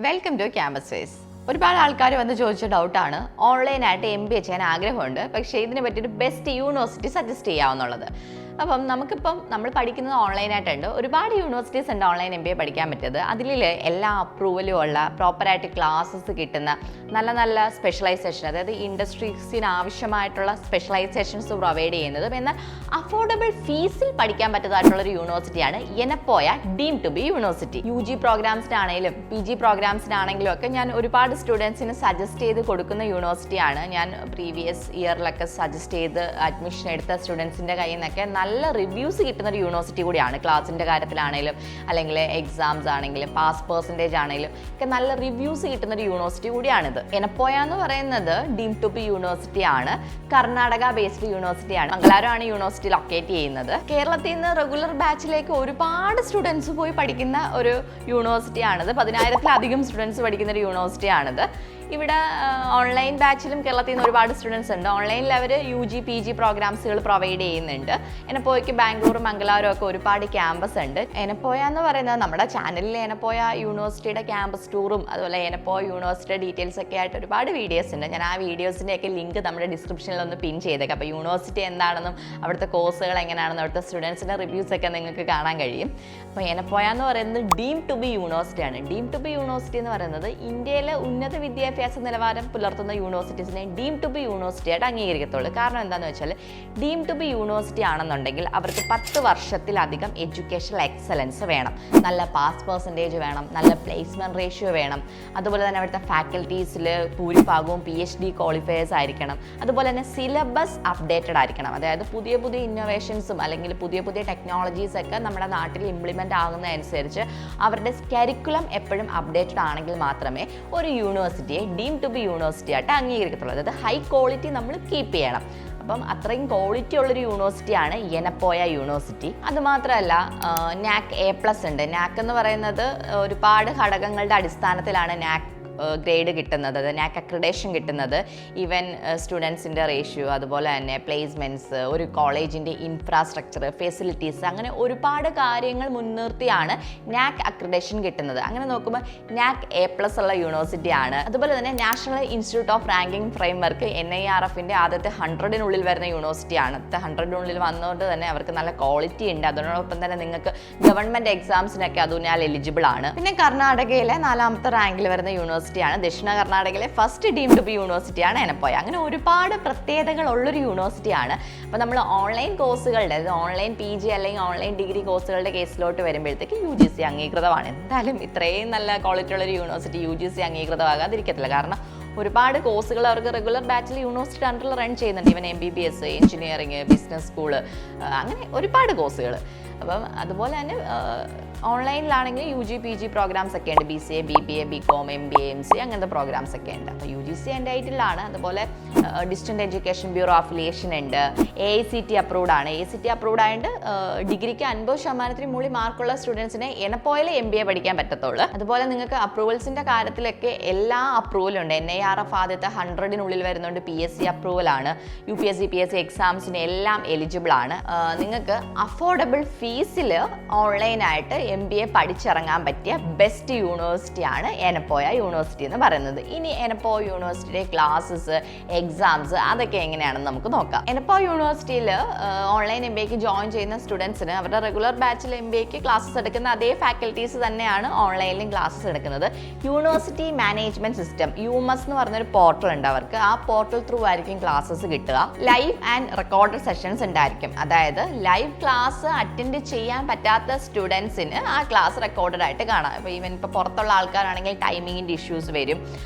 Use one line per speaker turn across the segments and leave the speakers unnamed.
Welcome to campus face. ഒരുപാട് ആൾക്കാർ വന്ന് ചോദിച്ച ഡൗട്ടാണ്, ഓൺലൈനായിട്ട് MBA ചെയ്യാൻ ആഗ്രഹമുണ്ട്, പക്ഷേ ഇതിനെ പറ്റിയൊരു ബെസ്റ്റ് യൂണിവേഴ്സിറ്റി സജസ്റ്റ് ചെയ്യാവുന്നുള്ളത്. അപ്പം നമ്മൾ പഠിക്കുന്നത് ഓൺലൈനായിട്ടുണ്ട്. ഒരുപാട് യൂണിവേഴ്സിറ്റീസ് ഉണ്ട് ഓൺലൈൻ MBA പഠിക്കാൻ പറ്റിയത്. അതിൽ എല്ലാ അപ്രൂവലും ഉള്ള പ്രോപ്പറായിട്ട് ക്ലാസ്സസ് കിട്ടുന്ന നല്ല നല്ല സ്പെഷ്യലൈസേഷൻ, അതായത് ഇൻഡസ്ട്രീസിന് ആവശ്യമായിട്ടുള്ള സ്പെഷ്യലൈസേഷൻസ് പ്രൊവൈഡ് ചെയ്യുന്നതും എന്നാൽ അഫോർഡബിൾ ഫീസിൽ പഠിക്കാൻ പറ്റുന്നതായിട്ടുള്ളൊരു യൂണിവേഴ്സിറ്റിയാണ് Yenepoya deemed to be university. UG പ്രോഗ്രാംസിനാണെങ്കിലും PG പ്രോഗ്രാംസിനാണെങ്കിലും ഒക്കെ ഞാൻ ഒരുപാട് സ്റ്റുഡൻസിന് സജസ്റ്റ് ചെയ്ത് കൊടുക്കുന്ന യൂണിവേഴ്സിറ്റിയാണ്. ഞാൻ പ്രീവിയസ് ഇയറിലൊക്കെ സജസ്റ്റ് ചെയ്ത് അഡ്മിഷൻ എടുത്ത സ്റ്റുഡൻസിൻ്റെ കയ്യിൽ നിന്നൊക്കെ നല്ല റിവ്യൂസ് കിട്ടുന്ന ഒരു യൂണിവേഴ്സിറ്റി കൂടിയാണ്. ക്ലാസിൻ്റെ കാര്യത്തിലാണെങ്കിലും അല്ലെങ്കിൽ എക്സാംസ് ആണെങ്കിലും പാസ് പെർസെൻറ്റേജ് ആണെങ്കിലും ഒക്കെ നല്ല റിവ്യൂസ് കിട്ടുന്ന ഒരു യൂണിവേഴ്സിറ്റി കൂടിയാണിത്. എനപ്പോയ എന്ന് പറയുന്നത് ഡീം ടു ബി യൂണിവേഴ്സിറ്റി ആണ്. കർണാടക ബേസ്ഡ് യൂണിവേഴ്സിറ്റിയാണ്. മംഗലാപുരമാണ് യൂണിവേഴ്സിറ്റി ലൊക്കേറ്റ് ചെയ്യുന്നത്. കേരളത്തിൽ നിന്ന് റെഗുലർ ബാച്ചിലേക്ക് ഒരുപാട് സ്റ്റുഡൻസ് പോയി പഠിക്കുന്ന ഒരു യൂണിവേഴ്സിറ്റിയാണിത്. 10,000-ലധികം സ്റ്റുഡൻസ് പഠിക്കുന്ന ഒരു യൂണിവേഴ്സിറ്റിയാണിത്. ഇവിടെ ഓൺലൈൻ ബാച്ചിലും കേരളത്തിൽ നിന്ന് ഒരുപാട് സ്റ്റുഡൻസ് ഉണ്ട്. ഓൺലൈനിൽ അവർ UG PG പ്രോഗ്രാംസുകൾ പ്രൊവൈഡ് ചെയ്യുന്നുണ്ട്. എനപ്പോയ്ക്ക് ബാംഗ്ലൂർ മംഗലാപുരം ഒക്കെ ഒരുപാട് ക്യാമ്പസ് ഉണ്ട്. എനപ്പോയ എന്ന് പറയുന്നത് നമ്മുടെ ചാനലിൽ എനപ്പോയ യൂണിവേഴ്സിറ്റിയുടെ ക്യാമ്പസ് ടൂറും അതുപോലെ എനപ്പോയ യൂണിവേഴ്സിറ്റിയുടെ ഡീറ്റെയിൽസ് ഒക്കെ ആയിട്ട് ഒരുപാട് വീഡിയോസ് ഉണ്ട്. ഞാൻ ആ വീഡിയോസിൻ്റെയൊക്കെ ലിങ്ക് നമ്മുടെ ഡിസ്ക്രിപ്ഷനിൽ ഒന്ന് പിൻ ചെയ്തേക്കാം. അപ്പോൾ യൂണിവേഴ്സിറ്റി എന്താണെന്നും അവിടുത്തെ കോഴ്സുകൾ എങ്ങനെയാണെന്നും അവിടുത്തെ സ്റ്റുഡൻസിൻ്റെ റിവ്യൂസ് ഒക്കെ നിങ്ങൾക്ക് കാണാൻ കഴിയും. അപ്പോൾ എനപ്പോയ എന്ന് പറയുന്നത് ഡീം ടു ബി യൂണിവേഴ്സിറ്റിയാണ്. ഡീം ടു ബി യൂണിവേഴ്സിറ്റി എന്ന് പറയുന്നത് ഇന്ത്യയിലെ ഉന്നത വിദ്യാഭ്യാസ നിലവാരം പുലർത്തുന്ന യൂണിവേഴ്സിറ്റീസിനെ ഡീം ടു ബി യൂണിവേഴ്സിറ്റി ആയിട്ട് അംഗീകരിക്കത്തുള്ളൂ. കാരണം എന്താണെന്ന് വെച്ചാൽ ഡീം ടു ബി യൂണിവേഴ്സിറ്റി ആണെന്നുണ്ടെങ്കിൽ അവർക്ക് 10 വർഷത്തിലധികം എഡ്യൂക്കേഷണൽ എക്സലൻസ് വേണം, നല്ല പാസ് പെർസെൻറ്റേജ് വേണം, നല്ല പ്ലേസ്മെൻറ്റ് റേഷ്യോ വേണം. അതുപോലെ തന്നെ അവിടുത്തെ ഫാക്കൽറ്റീസിൽ ഭൂരിഭാഗവും PhD ക്വാളിഫയേഴ്സ് ആയിരിക്കണം. അതുപോലെ തന്നെ സിലബസ് അപ്ഡേറ്റഡ് ആയിരിക്കണം. അതായത് പുതിയ പുതിയ ഇന്നോവേഷൻസും അല്ലെങ്കിൽ പുതിയ പുതിയ ടെക്നോളജീസ് ഒക്കെ നമ്മുടെ നാട്ടിൽ ഇംപ്ലിമെൻ്റ് ആകുന്നതനുസരിച്ച് അവരുടെ കരിക്കുലം എപ്പോഴും അപ്ഡേറ്റഡ് ആണെങ്കിൽ മാത്രമേ ഒരു യൂണിവേഴ്സിറ്റിയെ ഡീം ടു ബി യൂണിവേഴ്സിറ്റി ആയിട്ട് അംഗീകരിക്കത്തുള്ളൂ. അതായത് ഹൈ ക്വാളിറ്റി നമ്മൾ കീപ്പ് ചെയ്യണം. അപ്പം അത്രയും ക്വാളിറ്റി ഉള്ളൊരു യൂണിവേഴ്സിറ്റിയാണ് എനപ്പോയ യൂണിവേഴ്സിറ്റി. അതുമാത്രമല്ല NAC A+ ഉണ്ട്. NAC എന്ന് പറയുന്നത് ഒരുപാട് ഘടകങ്ങളുടെ അടിസ്ഥാനത്തിലാണ് NAC ഗ്രേഡ് കിട്ടുന്നത്, NAC അക്രഡേഷൻ കിട്ടുന്നത്. ഈവൻ സ്റ്റുഡൻസിൻ്റെ റേഷ്യോ, അതുപോലെ തന്നെ പ്ലേസ്മെൻറ്റ്സ്, ഒരു കോളേജിൻ്റെ ഇൻഫ്രാസ്ട്രക്ചർ, ഫെസിലിറ്റീസ്, അങ്ങനെ ഒരുപാട് കാര്യങ്ങൾ മുൻനിർത്തിയാണ് NAC അക്രഡേഷൻ കിട്ടുന്നത്. അങ്ങനെ നോക്കുമ്പോൾ NAC A+ ഉള്ള യൂണിവേഴ്സിറ്റിയാണ്. അതുപോലെ തന്നെ national institute of ranking framework NIRFൻ്റെ ആദ്യത്തെ 100-നുള്ളിൽ വരുന്ന യൂണിവേഴ്സിറ്റിയാണ്. 100-നുള്ളിൽ വന്നുകൊണ്ട് തന്നെ അവർക്ക് നല്ല ക്വാളിറ്റി ഉണ്ട്. അതോടൊപ്പം തന്നെ നിങ്ങൾക്ക് ഗവൺമെൻറ് എക്സാംസിനൊക്കെ അതുകൊണ്ട് എലിജിബിൾ ആണ്. പിന്നെ കർണാടകയിലെ 4ാമത്തെ റാങ്കിൽ വരുന്ന യൂണിവേഴ്സിറ്റിയാണ്. ദക്ഷിണ കർണാടകയിലെ ഫസ്റ്റ് ഡീം ടു ബി യൂണിവേഴ്സിറ്റിയാണ് എനപ്പോയ. അങ്ങനെ ഒരുപാട് പ്രത്യേകതകൾ ഉള്ളൊരു യൂണിവേഴ്സിറ്റിയാണ്. അപ്പോൾ നമ്മൾ ഓൺലൈൻ കോഴ്സുകളുടെ, അതായത് ഓൺലൈൻ PG അല്ലെങ്കിൽ ഓൺലൈൻ ഡിഗ്രി കോഴ്സുകളുടെ കേസിലോട്ട് വരുമ്പോഴത്തേക്ക് UGC അംഗീകൃതമാണ്. എന്തായാലും ഇത്രയും നല്ല ക്വാളിറ്റി ഉള്ളൊരു യൂണിവേഴ്സിറ്റി UGC അംഗീകൃതമാകാതിരിക്കത്തില്ല. കാരണം ഒരുപാട് കോഴ്സുകൾ അവർക്ക് റെഗുലർ ബാച്ചിൽ യൂണിവേഴ്സിറ്റി അണ്ടറിൽ റൺ ചെയ്യുന്നുണ്ട്. Even MBBS, engineering, business school, അങ്ങനെ ഒരുപാട് കോഴ്സുകൾ. അപ്പം അതുപോലെ തന്നെ ഓൺലൈനിലാണെങ്കിൽ UG PG പ്രോഗ്രാംസ് ഒക്കെ ഉണ്ട്. BCA, BBA, BCom, MBA, MCA അങ്ങനത്തെ പ്രോഗ്രാംസ് ഒക്കെ ഉണ്ട്. അപ്പോൾ UGC എൻ്റെ ഐറ്റിലാണ്. അതുപോലെ ഡിസ്റ്റൻറ്റ് എഡ്യൂക്കേഷൻ ബ്യൂറോ അഫിലിയേഷൻ ഉണ്ട്. AICT അപ്രൂവ്ഡ് ആണ്. AICT അപ്രൂവ്ഡ് ആയിട്ട് ഡിഗ്രിക്ക് 50% മുകളിൽ മാർക്കുള്ള സ്റ്റുഡൻസിനെ എനപ്പോയിൽ MBA പഠിക്കാൻ പറ്റത്തുള്ളൂ. അതുപോലെ നിങ്ങൾക്ക് അപ്രൂവൽസിൻ്റെ കാര്യത്തിലൊക്കെ എല്ലാ അപ്രൂവലും ഉണ്ട്. NIRF ആദ്യത്തെ 100-നുള്ളിൽ വരുന്നുണ്ട്. PSC അപ്രൂവലാണ്. UPSC PSC എക്സാംസിന് എല്ലാം എലിജിബിൾ ആണ്. നിങ്ങൾക്ക് അഫോർഡബിൾ ഫീസിൽ ഓൺലൈനായിട്ട് MBA പഠിച്ചിറങ്ങാൻ പറ്റിയ ബെസ്റ്റ് യൂണിവേഴ്സിറ്റിയാണ് എനപ്പോയ യൂണിവേഴ്സിറ്റി എന്ന് പറയുന്നത്. ഇനി എനപ്പോയ യൂണിവേഴ്സിറ്റിയുടെ ക്ലാസ്സസ്, എക്സാംസ് അതൊക്കെ എങ്ങനെയാണെന്ന് നമുക്ക് നോക്കാം. എനപ്പോയ യൂണിവേഴ്സിറ്റിയിൽ ഓൺലൈൻ MBAക്ക് ജോയിൻ ചെയ്യുന്ന സ്റ്റുഡൻസിന് അവരുടെ റെഗുലർ ബാച്ചിൽ MBAക്ക് ക്ലാസ്സസ് എടുക്കുന്ന അതേ ഫാക്കൽറ്റീസ് തന്നെയാണ് ഓൺലൈനിലും ക്ലാസ്സസ് എടുക്കുന്നത്. യൂണിവേഴ്സിറ്റി മാനേജ്മെന്റ് സിസ്റ്റം UMS എന്ന് പറഞ്ഞൊരു പോർട്ടൽ ഉണ്ട് അവർക്ക്. ആ പോർട്ടൽ ത്രൂ ആയിരിക്കും ക്ലാസ്സസ് കിട്ടുക. ലൈവ് ആൻഡ് റെക്കോർഡഡ് സെഷൻസ് ഉണ്ടായിരിക്കും. അതായത് ലൈവ് ക്ലാസ് അറ്റൻഡ് ചെയ്യാൻ പറ്റാത്ത സ്റ്റുഡൻസിന് ആ ക്ലാസ് റെക്കോർഡഡ് ആയിട്ട് കാണാം. ഇപ്പോൾ പുറത്തുള്ള ആൾക്കാരാണെങ്കിൽ ടൈമിങ്ങിൻ്റെ ഇഷ്യൂസ് വരും.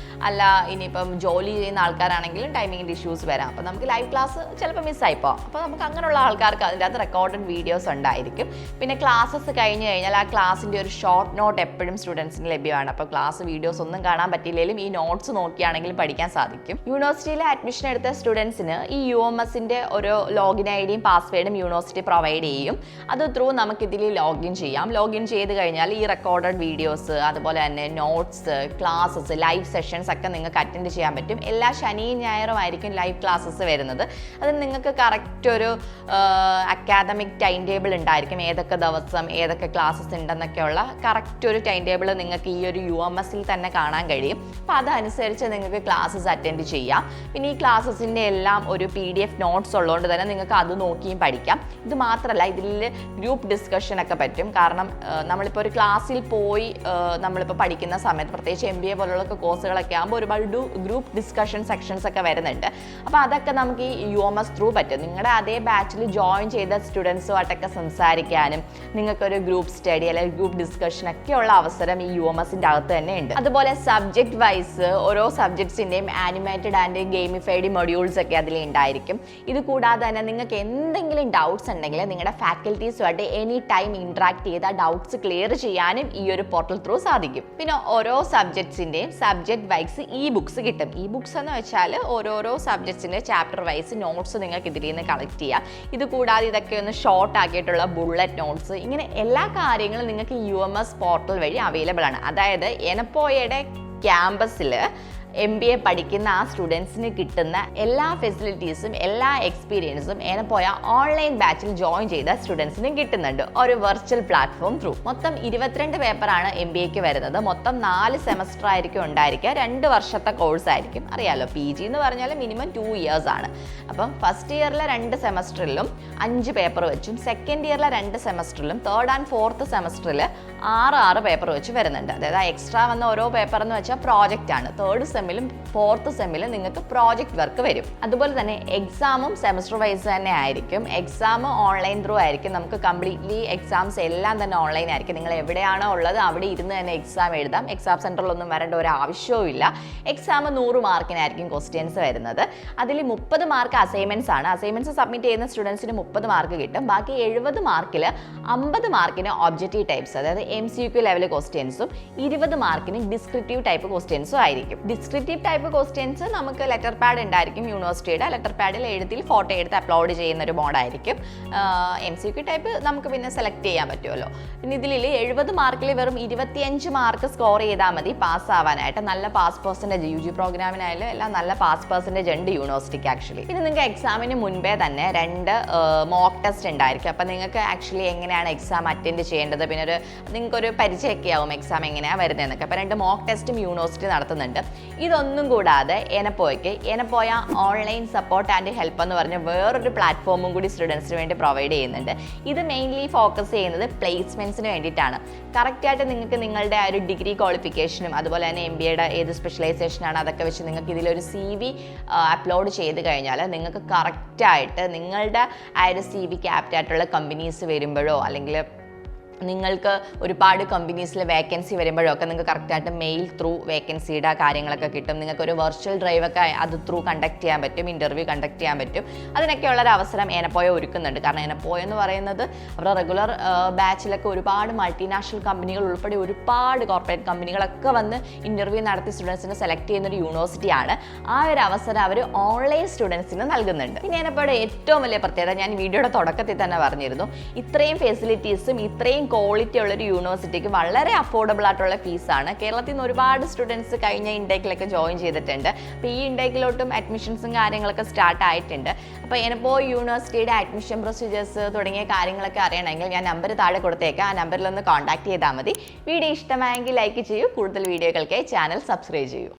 അല്ല ഇനിയിപ്പം ജോലി ചെയ്യുന്ന ആൾക്കാരാണെങ്കിലും ടൈമിങ്ങിൻ്റെ ഇഷ്യൂസ് വരാം. അപ്പോൾ നമുക്ക് ലൈവ് ക്ലാസ് ചിലപ്പോൾ മിസ്സായിപ്പോൾ. അപ്പോൾ നമുക്ക് അങ്ങനെയുള്ള ആൾക്കാർക്ക് അതിൻ്റെ അകത്ത് റെക്കോർഡഡ് വീഡിയോസ് ഉണ്ടായിരിക്കും. പിന്നെ ക്ലാസ്സസ് കഴിഞ്ഞ് കഴിഞ്ഞാൽ ആ ക്ലാസ്സിൻ്റെ ഒരു ഷോർട്ട് നോട്ട് എപ്പോഴും സ്റ്റുഡൻസിന് ലഭ്യമാണ്. അപ്പോൾ ക്ലാസ് വീഡിയോസ് ഒന്നും കാണാൻ പറ്റിയില്ലെങ്കിലും ഈ നോട്ട്സ് നോക്കിയാണ് വേണമെങ്കിലും പഠിക്കാൻ സാധിക്കും. യൂണിവേഴ്സിറ്റിയിലെ അഡ്മിഷൻ എടുത്ത സ്റ്റുഡൻസിന് ഈ UMSന്റെ ഒരു ലോഗിൻ ID യും പാസ്വേഡും യൂണിവേഴ്സിറ്റി പ്രൊവൈഡ് ചെയ്യും. അത് ത്രൂ നമുക്ക് ഇതിൽ ലോഗിൻ ചെയ്യാം. ലോഗിൻ ചെയ്ത് കഴിഞ്ഞാൽ ഈ റെക്കോർഡഡ് വീഡിയോസ്, അതുപോലെ തന്നെ നോട്ട്സ്, ക്ലാസ്സസ്, ലൈവ് സെഷൻസ് ഒക്കെ നിങ്ങൾക്ക് അറ്റൻഡ് ചെയ്യാൻ പറ്റും. എല്ലാ ശനിയും ഞായറും ആയിരിക്കും ലൈവ് ക്ലാസ്സസ് വരുന്നത്. അത് നിങ്ങൾക്ക് കറക്റ്റ് ഒരു അക്കാദമിക് ടൈം ടേബിൾ ഉണ്ടായിരിക്കും. ഏതൊക്കെ ദിവസം ഏതൊക്കെ ക്ലാസ്സസ് ഉണ്ടെന്നൊക്കെയുള്ള കറക്റ്റ് ഒരു ടൈം ടേബിൾ നിങ്ങൾക്ക് ഈ ഒരു UMSൽ തന്നെ കാണാൻ കഴിയും. അപ്പോൾ അതനുസരിച്ച് നിങ്ങൾക്ക് ക്ലാസ്സസ് അറ്റൻഡ് ചെയ്യാം. പിന്നെ ഈ ക്ലാസ്സസിൻ്റെ എല്ലാം ഒരു PDF നോട്ട്സ് ഉള്ളതുകൊണ്ട് തന്നെ നിങ്ങൾക്ക് അത് നോക്കിയും പഠിക്കാം. ഇത് മാത്രമല്ല, ഇതിൽ ഗ്രൂപ്പ് ഡിസ്കഷൻ ഒക്കെ പറ്റും. കാരണം നമ്മളിപ്പോൾ ഒരു ക്ലാസ്സിൽ പോയി നമ്മളിപ്പോൾ പഠിക്കുന്ന സമയത്ത്, പ്രത്യേകിച്ച് MBA പോലുള്ള കോഴ്സുകളൊക്കെ ആകുമ്പോൾ ഒരുപാട് ഗ്രൂപ്പ് ഡിസ്കഷൻ സെക്ഷൻസ് ഒക്കെ വരുന്നുണ്ട്. അപ്പോൾ അതൊക്കെ നമുക്ക് ഈ UMS ത്രൂ പറ്റും. നിങ്ങളുടെ അതേ ബാച്ചിൽ ജോയിൻ ചെയ്ത സ്റ്റുഡൻസുമായിട്ടൊക്കെ സംസാരിക്കാനും നിങ്ങൾക്കൊരു ഗ്രൂപ്പ് സ്റ്റഡി അല്ലെങ്കിൽ ഗ്രൂപ്പ് ഡിസ്കഷൻ ഒക്കെയുള്ള അവസരം ഈ UMSന്റെ അകത്ത് തന്നെ ഉണ്ട്. അതുപോലെ സബ്ജക്ട് വൈസ് ഓരോ സബ്ജക്ട്സിൻ്റെയും ആനിമേറ്റഡ് ആൻഡ് ഗെയിമിഫൈഡ് മൊഡ്യൂൾസ് ഒക്കെ അതിൽ ഉണ്ടായിരിക്കും. ഇത് കൂടാതെ തന്നെ നിങ്ങൾക്ക് എന്തെങ്കിലും ഡൗട്ട്സ് ഉണ്ടെങ്കിൽ നിങ്ങളുടെ ഫാക്കൽറ്റീസുമായിട്ട് എനി ടൈം ഇൻട്രാക്ട് ചെയ്ത് ആ ഡൗട്ട്സ് ക്ലിയർ ചെയ്യാനും ഈ ഒരു പോർട്ടൽ ത്രൂ സാധിക്കും. പിന്നെ ഓരോ സബ്ജക്ട്സിൻ്റെയും സബ്ജക്ട് വൈസ് ബുക്സ് കിട്ടും. ബുക്സ് എന്ന് വെച്ചാൽ ഓരോരോ സബ്ജക്ട്സിൻ്റെ ചാപ്റ്റർ വൈസ് നോട്ട്സ് നിങ്ങൾക്ക് ഇതിൽ നിന്ന് കളക്ട് ചെയ്യാം. ഇത് കൂടാതെ ഇതൊക്കെ ഒന്ന് ഷോർട്ട് ആക്കിയിട്ടുള്ള ബുള്ളറ്റ് നോട്ട്സ്, ഇങ്ങനെ എല്ലാ കാര്യങ്ങളും നിങ്ങൾക്ക് UMS പോർട്ടൽ വഴി അവൈലബിൾ ആണ്. അതായത് എനപ്പോയയുടെ ക്യാമ്പസിൽ MBA പഠിക്കുന്ന ആ സ്റ്റുഡൻസിന് കിട്ടുന്ന എല്ലാ ഫെസിലിറ്റീസും എല്ലാ എക്സ്പീരിയൻസും എനപ്പോയ ഓൺലൈൻ ബാച്ചിൽ ജോയിൻ ചെയ്ത സ്റ്റുഡൻസിനും കിട്ടുന്നുണ്ട് ഒരു വെർച്വൽ പ്ലാറ്റ്ഫോം ത്രൂ. മൊത്തം 22 പേപ്പറാണ് MBAക്ക് വരുന്നത്. മൊത്തം 4 സെമസ്റ്റർ ആയിരിക്കും ഉണ്ടായിരിക്കുക. 2 വർഷത്തെ കോഴ്സ് ആയിരിക്കും. അറിയാലോ, PG എന്ന് പറഞ്ഞാൽ മിനിമം 2 ഇയേഴ്സ് ആണ്. അപ്പം ഫസ്റ്റ് ഇയറിലെ 2 സെമസ്റ്ററിലും 5 പേപ്പർ വെച്ചും, സെക്കൻഡ് ഇയറിലെ 2 സെമസ്റ്ററിലും, തേർഡ് ആൻഡ് ഫോർത്ത് സെമസ്റ്ററിൽ 6 പേപ്പർ വെച്ച് വരുന്നുണ്ട്. അതായത് എക്സ്ട്രാ വന്ന ഓരോ പേപ്പർ എന്ന് വെച്ചാൽ പ്രോജക്റ്റ് ആണ്. തേർഡ് സെമ്മിലും ഫോർത്ത് സെമ്മിലും നിങ്ങൾക്ക് പ്രോജക്റ്റ് വർക്ക് വരും. അതുപോലെ തന്നെ എക്സാമും സെമസ്റ്റർ വൈസ് തന്നെ ആയിരിക്കും. എക്സാം ഓൺലൈൻ ത്രൂ ആയിരിക്കും. നമുക്ക് കംപ്ലീറ്റ്ലി എക്സാംസ് എല്ലാം തന്നെ ഓൺലൈൻ ആയിരിക്കും. നിങ്ങൾ എവിടെയാണോ ഉള്ളത് അവിടെ ഇരുന്ന് തന്നെ എക്സാം എഴുതാം. എക്സാം സെൻറ്ററിലൊന്നും വരേണ്ട ഒരു ആവശ്യവും ഇല്ല. എക്സാം 100 മാർക്കിനായിരിക്കും ക്വസ്റ്റ്യൻസ് വരുന്നത്. അതിൽ 30 മാർക്ക് അസൈൻമെൻറ്റ്സ് ആണ്. അസൈൻമെൻറ്റ്സ് സബ്മിറ്റ് ചെയ്യുന്ന സ്റ്റുഡൻസിന് 30 മാർക്ക് കിട്ടും. ബാക്കി 70 മാർക്കിൽ 50 മാർക്കിന് ഒബ്ജക്റ്റീവ് ടൈപ്സ്, അതായത് MCQ ലെവൽ ക്വസ്റ്റ്യൻസും 20 മാർക്കിന് ഡിസ്ക്രിപ്റ്റീവ് ടൈപ്പ് ക്വസ്റ്റ്യൻസും ആയിരിക്കും. ഡിസ്ക്രിപ്റ്റീവ് ടൈപ്പ് ക്വസ്റ്റ്യൻസ് നമുക്ക് ലെറ്റർ പാഡ് ഉണ്ടായിരിക്കും. യൂണിവേഴ്സിറ്റിയുടെ ലെറ്റർ പാഡിൽ എഴുതി ഫോട്ടോ എടുത്ത് അപ്ലോഡ് ചെയ്യുന്ന ഒരു മോഡായിരിക്കും. MCQ ടൈപ്പ് നമുക്ക് പിന്നെ സെലക്ട് ചെയ്യാൻ പറ്റുമല്ലോ. പിന്നെ ഇതിൽ 70 മാർക്കിൽ വെറും 25 മാർക്ക് സ്കോർ ചെയ്താൽ മതി പാസ്സാവാനായിട്ട്. നല്ല പാസ് പെർസെൻറ്റേജ് UG പ്രോഗ്രാമിനായാലും എല്ലാം നല്ല പാസ് പെർസെൻറ്റേജ് ഉണ്ട് യൂണിവേഴ്സിറ്റിക്ക് ആക്ച്വലി. പിന്നെ നിങ്ങൾക്ക് എക്സാമിന് മുൻപേ തന്നെ 2 മോക്ക് ടെസ്റ്റ് ഉണ്ടായിരിക്കും. അപ്പോൾ നിങ്ങൾക്ക് ആക്ച്വലി എങ്ങനെയാണ് എക്സാം അറ്റൻഡ് ചെയ്യേണ്ടത്, പിന്നെ നിങ്ങൾക്കൊരു പരിചയമൊക്കെ ആവും എക്സാം എങ്ങനെയാണ് വരുന്നതെന്നൊക്കെ. അപ്പോൾ 2 മോക്ക് ടെസ്റ്റും യൂണിവേഴ്സിറ്റി നടത്തുന്നുണ്ട്. ഇതൊന്നും കൂടാതെ Yenepoya online support and help എന്ന് പറഞ്ഞ വേറൊരു പ്ലാറ്റ്ഫോമും കൂടി സ്റ്റുഡൻസിന് വേണ്ടി പ്രൊവൈഡ് ചെയ്യുന്നുണ്ട്. ഇത് മെയിൻലി ഫോക്കസ് ചെയ്യുന്നത് പ്ലേസ്മെൻറ്റ്സിന് വേണ്ടിയിട്ടാണ്. കറക്റ്റായിട്ട് നിങ്ങൾക്ക് നിങ്ങളുടെ ഒരു ഡിഗ്രി ക്വാളിഫിക്കേഷനും അതുപോലെ തന്നെ MBAയുടെ ഏത് സ്പെഷ്യലൈസേഷനാണ് അതൊക്കെ വെച്ച് നിങ്ങൾക്ക് ഇതിലൊരു CV അപ്ലോഡ് ചെയ്ത് കഴിഞ്ഞാൽ നിങ്ങൾക്ക് കറക്റ്റായിട്ട് നിങ്ങളുടെ ആ ഒരു CVക്ക് ആപ്റ്റായിട്ടുള്ള കമ്പനീസ് വരുമ്പോഴോ അല്ലെങ്കിൽ നിങ്ങൾക്ക് ഒരുപാട് കമ്പനീസിൽ വേക്കൻസി വരുമ്പോഴൊക്കെ നിങ്ങൾക്ക് കറക്റ്റായിട്ട് മെയിൽ ത്രൂ വേക്കൻസിയുടെ കാര്യങ്ങളൊക്കെ കിട്ടും. നിങ്ങൾക്കൊരു വെർച്വൽ ഡ്രൈവൊക്കെ അത് ത്രൂ കണ്ടക്ട് ചെയ്യാൻ പറ്റും, ഇൻ്റർവ്യൂ കണ്ടക്ട് ചെയ്യാൻ പറ്റും. അതിനൊക്കെയുള്ളൊരു അവസരം എനപ്പോയ ഒരുക്കുന്നുണ്ട്. കാരണം എനപ്പോയ എന്ന് പറയുന്നത് അവരുടെ റെഗുലർ ബാച്ചിലൊക്കെ ഒരുപാട് മൾട്ടിനാഷണൽ കമ്പനികൾ ഉൾപ്പെടെ ഒരുപാട് കോർപ്പറേറ്റ് കമ്പനികളൊക്കെ വന്ന് ഇൻ്റർവ്യൂ നടത്തി സ്റ്റുഡൻസിനെ സെലക്ട് ചെയ്യുന്നൊരു യൂണിവേഴ്സിറ്റിയാണ്. ആ ഒരു അവസരം അവർ ഓൺലൈൻ സ്റ്റുഡൻസിന് നൽകുന്നുണ്ട്. പിന്നെ എനപ്പോയുടെ ഏറ്റവും വലിയ പ്രത്യേകത ഞാൻ വീഡിയോയുടെ തുടക്കത്തിൽ തന്നെ പറഞ്ഞിരുന്നു, ഇത്രയും ഫെസിലിറ്റീസും ഇത്രയും ക്വാളിറ്റി ഉള്ളൊരു യൂണിവേഴ്സിറ്റിക്ക് വളരെ അഫോർഡബിൾ ആയിട്ടുള്ള ഫീസാണ്. കേരളത്തിൽ നിന്ന് ഒരുപാട് സ്റ്റുഡൻസ് കഴിഞ്ഞ ഇൻടേക്കിലൊക്കെ ജോയിൻ ചെയ്തിട്ടുണ്ട്. അപ്പോൾ ഈ ഇൻടേക്കിലോട്ടും അഡ്മിഷൻസും കാര്യങ്ങളൊക്കെ സ്റ്റാർട്ട് ആയിട്ടുണ്ട്. അപ്പോൾ എനിപ്പോൾ യൂണിവേഴ്സിറ്റിയുടെ അഡ്മിഷൻ പ്രൊസീജിയേഴ്സ് തുടങ്ങിയ കാര്യങ്ങളൊക്കെ അറിയണമെങ്കിൽ ഞാൻ നമ്പർ താഴെ കൊടുത്തേക്കാം. ആ നമ്പറിലൊന്ന് കോൺടാക്ട് ചെയ്താൽ മതി. വീഡിയോ ഇഷ്ടമായെങ്കിൽ ലൈക്ക് ചെയ്യൂ. കൂടുതൽ വീഡിയോകൾക്കായി ചാനൽ സബ്സ്ക്രൈബ് ചെയ്യൂ.